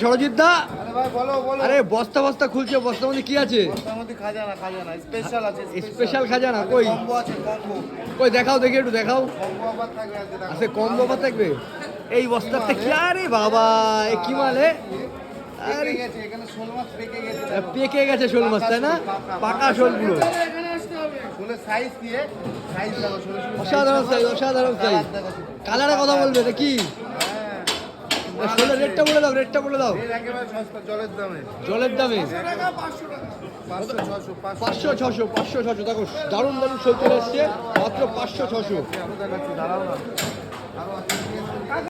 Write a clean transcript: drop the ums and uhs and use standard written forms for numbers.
সরজিৎ দা, আরে ভাই বলো বলো। আরে বস্তা বস্তা খুলছে, বস্তার মধ্যে কি আছে? বস্তার মধ্যে খাজানা খাজানা স্পেশাল আছে। স্পেশাল খাজানা কই? কম্বো আছে কম্বো। কই দেখাও দেখি, একটু দেখাও। কম্বো আবার থাকবে আজকে দেখো। আচ্ছা কম বাবা থাকবে এই বস্তাতে কি? আরে বাবা এ কি মালে? আরে পেকে গেছে এখানে শোল মাছ পেকে গেছে। পেকে গেছে শোল মাছ, তাই না? পাকা শোল পুরো। শোলের সাইজ দিয়ে সাইজ দেখো শোলের অসাধারণ সাইজ, অসাধারণ সাইজ। কালারের কথা বলবে এটা কি? হ্যাঁ শোলের রেটটা বলে দাও, রেটটা বলে দাও। এর একেবারে সস্তা জলের দামে। জলের দামে 500 600 500 600 500 600। দেখো দারুণ দারুণ শোল চলে এসছে মাত্র 500 600। আমি দেখাচ্ছি দাঁড়াও না।